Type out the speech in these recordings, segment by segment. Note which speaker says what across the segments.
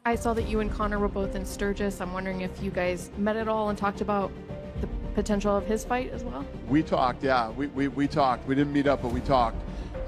Speaker 1: I saw that you and Conor were both in Sturgis. I'm wondering if you guys met at all and talked about the potential of his fight as well?
Speaker 2: We talked, yeah. We talked. We didn't meet up, but we talked.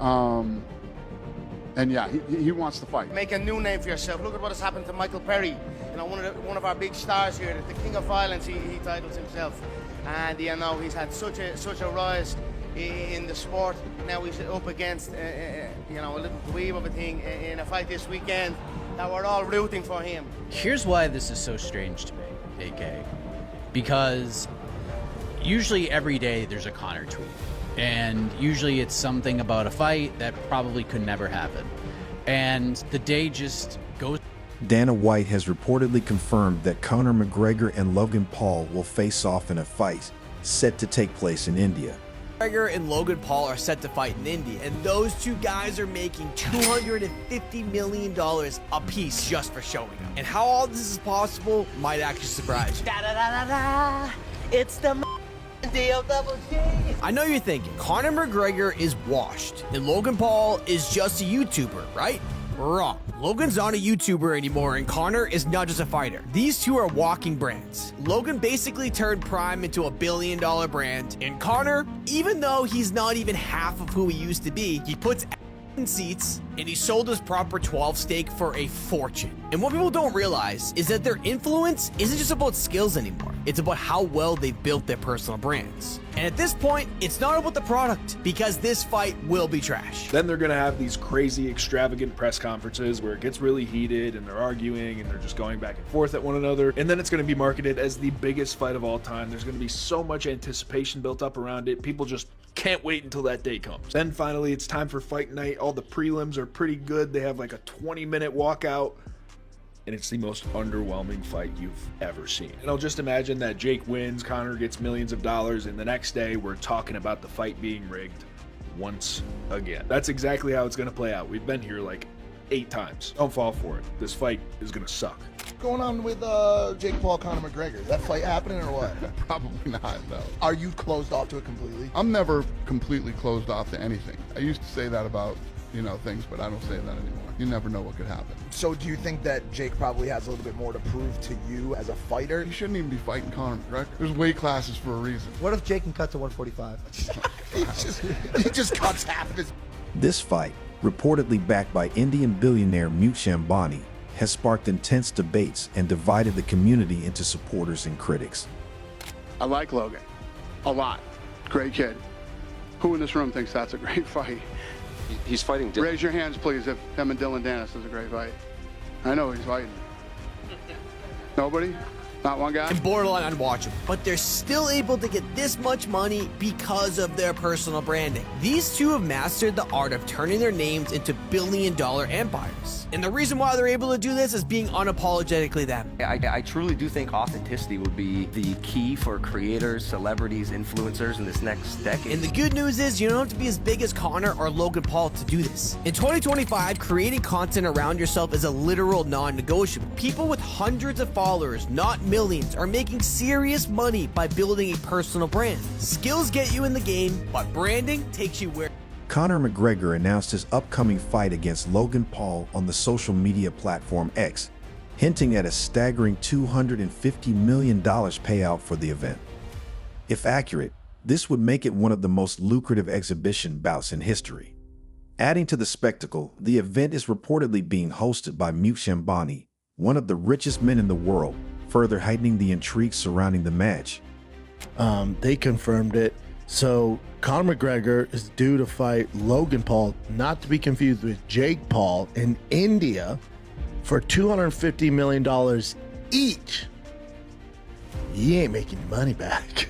Speaker 2: And yeah, he wants to fight.
Speaker 3: Make a new name for yourself. Look at what has happened to Michael Perry. You know, one of our big stars here, the king of violence. He titles himself, and you know he's had such a rise in the sport. Now he's up against you know, a little dweeb of a thing in a fight this weekend. That we're all rooting for him.
Speaker 4: Here's why this is so strange to me, AK. Because usually every day there's a Conor tweet. And usually it's something about a fight that probably could never happen. And the day just goes.
Speaker 5: Dana White has reportedly confirmed that Conor McGregor and Logan Paul will face off in a fight set to take place in India.
Speaker 6: McGregor and Logan Paul are set to fight in India, and those two guys are making $250 million a piece just for showing up. And how all this is possible might actually surprise you.
Speaker 7: Da-da-da-da-da. It's the DLWG.
Speaker 6: I know you're thinking, Conor McGregor is washed, and Logan Paul is just a YouTuber, right? Wrong. Logan's not a YouTuber anymore, and Conor is not just a fighter. These two are walking brands. Logan basically turned Prime into $1 billion brand, and Conor, even though he's not even half of who he used to be, he puts in seats, and he sold his proper 12 stake for a fortune. And what people don't realize is that their influence isn't just about skills anymore. It's about how well they've built their personal brands. And at this point, it's not about the product, because this fight will be trash.
Speaker 8: Then they're gonna have these crazy, extravagant press conferences where it gets really heated and they're arguing and they're just going back and forth at one another. And then it's gonna be marketed as the biggest fight of all time. There's gonna be so much anticipation built up around it. People just can't wait until that day comes. Then finally, it's time for fight night. All the prelims are pretty good. They have like a 20-minute walkout. And it's the most underwhelming fight you've ever seen. And I'll just imagine that Jake wins, Conor gets millions of dollars, and the next day we're talking about the fight being rigged once again. That's exactly how it's gonna play out. We've been here like 8 times. Don't fall for it. This fight is gonna suck.
Speaker 9: What's going on with Jake Paul, Conor McGregor? Is that fight happening or what?
Speaker 2: Probably not, though.
Speaker 9: Are you closed off to it completely?
Speaker 2: I'm never completely closed off to anything. I used to say that about, you know, things, but I don't say that anymore. You never know what could happen.
Speaker 9: So do you think that Jake probably has a little bit more to prove to you as a fighter?
Speaker 2: He shouldn't even be fighting Conor McGregor. There's weight classes for a reason.
Speaker 10: What if Jake can cut to 145?
Speaker 9: he just cuts half of his...
Speaker 5: This fight, reportedly backed by Indian billionaire Mukesh Ambani, has sparked intense debates and divided the community into supporters and critics.
Speaker 2: I like Logan a lot. Great kid. Who in this room thinks that's a great fight?
Speaker 11: He's fighting Dylan.
Speaker 2: Raise your hands, please, if him and Dylan Dennis is a great fight. I know he's fighting. Nobody? Not one guy?
Speaker 6: And borderline unwatchable. But they're still able to get this much money because of their personal branding. These two have mastered the art of turning their names into billion-dollar empires. And the reason why they're able to do this is being unapologetically them.
Speaker 11: I truly do think authenticity would be the key for creators, celebrities, influencers in this next decade.
Speaker 6: And the good news is you don't have to be as big as Conor or Logan Paul to do this. In 2025, creating content around yourself is a literal non-negotiable. People with hundreds of followers, not millions, are making serious money by building a personal brand. Skills get you in the game, but branding takes you where...
Speaker 5: Conor McGregor announced his upcoming fight against Logan Paul on the social media platform X, hinting at a staggering $250 million payout for the event. If accurate, this would make it one of the most lucrative exhibition bouts in history. Adding to the spectacle, the event is reportedly being hosted by Mukesh Ambani, one of the richest men in the world, further heightening the intrigue surrounding the match.
Speaker 10: They confirmed it. So Conor McGregor is due to fight Logan Paul, not to be confused with Jake Paul, in India for $250 million each. He ain't making money back.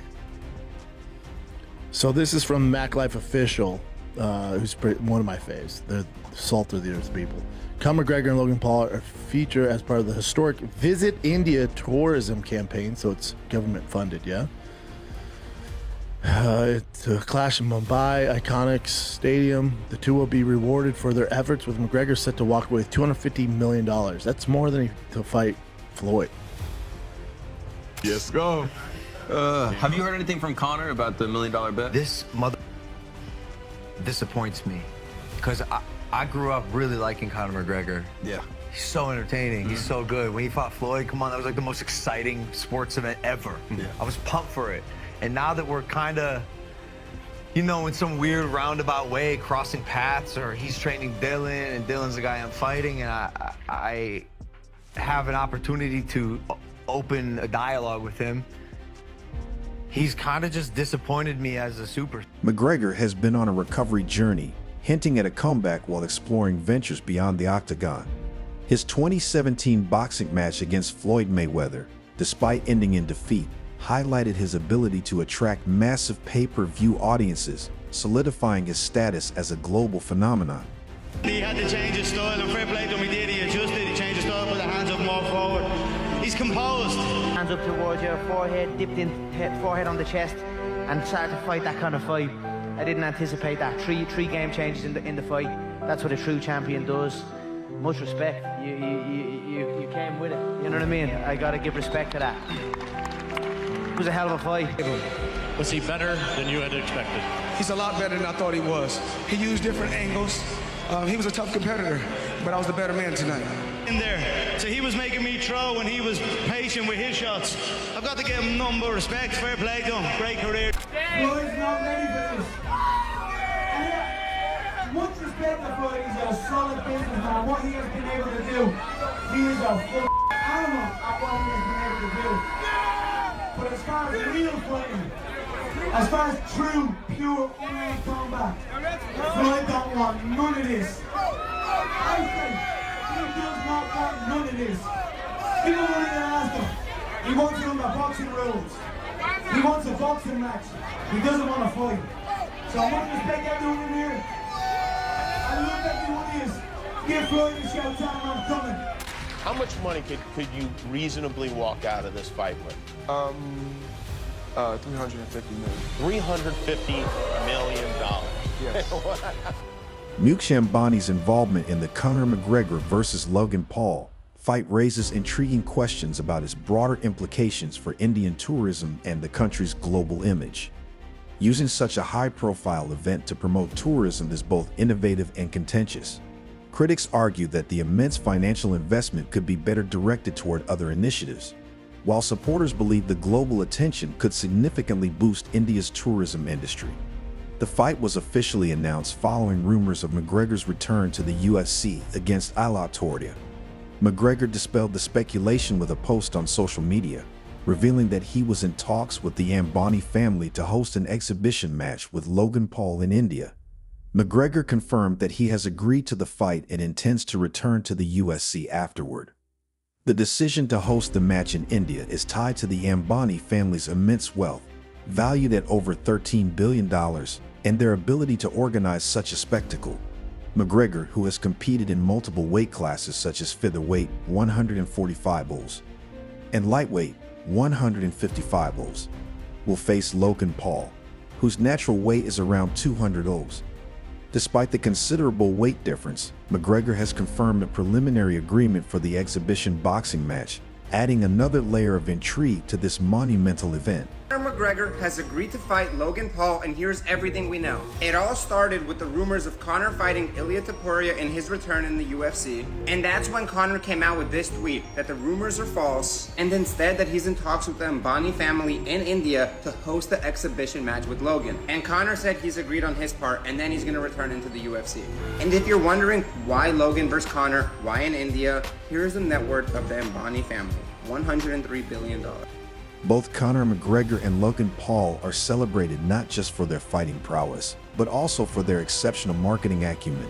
Speaker 10: So this is from MacLife Official, who's one of my faves. They're salt of the earth people. Conor McGregor and Logan Paul are featured as part of the historic Visit India tourism campaign, so it's government funded, yeah? It's a clash in Mumbai, iconic stadium. The two will be rewarded for their efforts, with McGregor set to walk away with $250 million. That's more than to fight Floyd.
Speaker 12: Yes, go.
Speaker 13: Have you heard anything from Conor about the $1 million bet?
Speaker 14: This mother disappoints me because I grew up really liking Conor McGregor.
Speaker 13: Yeah.
Speaker 14: He's so entertaining. He's so good. When he fought Floyd, come on, that was like the most exciting sports event ever. I was pumped for it. And now that we're kind of, you know, in some weird roundabout way, crossing paths, or he's training Dylan, and Dylan's the guy I'm fighting, and I have an opportunity to open a dialogue with him, he's kind of just disappointed me as a super.
Speaker 5: McGregor has been on a recovery journey, hinting at a comeback while exploring ventures beyond the octagon. His 2017 boxing match against Floyd Mayweather, despite ending in defeat, highlighted his ability to attract massive pay-per-view audiences, solidifying his status as a global phenomenon.
Speaker 3: He had to change his style, and fair play to him, he did. He adjusted, he changed his style, put the hands up more forward. He's composed.
Speaker 7: Hands up towards your forehead, dipped in forehead on the chest, and started to fight that kind of fight. I didn't anticipate that. Three game changes in the fight. That's what a true champion does. Much respect. You came with it. You know what I mean? I gotta give respect to that. It was a hell of a fight.
Speaker 15: Was he better than you had expected?
Speaker 16: He's a lot better than I thought he was. He used different angles. He was a tough competitor, but I was the better man tonight.
Speaker 3: In there, so he was making me throw, and he was patient with his shots. I've got to give him nothing but respect. Fair play to him. Great career.
Speaker 17: Floyd's not ready for this. Much respect to Floyd. He's a solid businessman. What he has been able to do, he is a full animal at what he has been able to do. But as far as real fighting, as far as true, pure, in-ring combat, Floyd don't want none of this. I think he does not want none of this. People will even ask him. He wants it under boxing rules. He wants a boxing match. He doesn't want to fight. So I want to respect everyone in here. I love everyone in this. Give Floyd a shout out, I'm coming.
Speaker 18: How much money could you reasonably walk out of this fight with?
Speaker 16: 350 million.
Speaker 18: $350 million.
Speaker 16: Yes.
Speaker 5: Ambani's involvement in the Conor McGregor versus Logan Paul fight raises intriguing questions about its broader implications for Indian tourism and the country's global image. Using such a high-profile event to promote tourism is both innovative and contentious. Critics argue that the immense financial investment could be better directed toward other initiatives, while supporters believe the global attention could significantly boost India's tourism industry. The fight was officially announced following rumors of McGregor's return to the UFC against Ala Toria. McGregor dispelled the speculation with a post on social media, revealing that he was in talks with the Ambani family to host an exhibition match with Logan Paul in India. McGregor confirmed that he has agreed to the fight and intends to return to the UFC afterward. The decision to host the match in India is tied to the Ambani family's immense wealth, valued at over $13 billion, and their ability to organize such a spectacle. McGregor, who has competed in multiple weight classes such as featherweight 145 oz and lightweight 155 oz, will face Logan Paul, whose natural weight is around 200 oz. Despite the considerable weight difference, McGregor has confirmed a preliminary agreement for the exhibition boxing match, adding another layer of intrigue to this monumental event.
Speaker 19: Conor McGregor has agreed to fight Logan Paul, and here's everything we know. It all started with the rumors of Conor fighting Ilia Topuria in his return in the UFC, and that's when Conor came out with this tweet that the rumors are false, and instead that he's in talks with the Ambani family in India to host the exhibition match with Logan. And Conor said he's agreed on his part, and then he's gonna return into the UFC. And if you're wondering why Logan versus Conor, why in India, here's the net worth of the Ambani family, $103 billion.
Speaker 5: Both Conor McGregor and Logan Paul are celebrated not just for their fighting prowess, but also for their exceptional marketing acumen.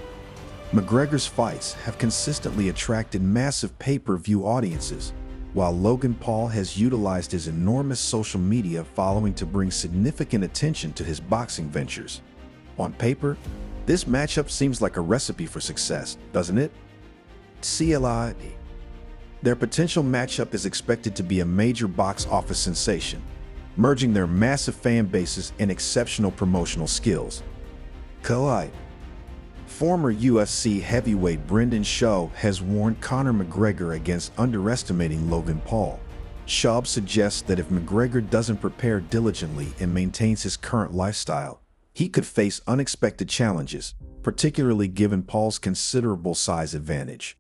Speaker 5: McGregor's fights have consistently attracted massive pay-per-view audiences, while Logan Paul has utilized his enormous social media following to bring significant attention to his boxing ventures. On paper, this matchup seems like a recipe for success, doesn't it? CLI. Their potential matchup is expected to be a major box office sensation, merging their massive fan bases and exceptional promotional skills. Collide. Former UFC heavyweight Brendan Schaub has warned Conor McGregor against underestimating Logan Paul. Schaub suggests that if McGregor doesn't prepare diligently and maintains his current lifestyle, he could face unexpected challenges, particularly given Paul's considerable size advantage.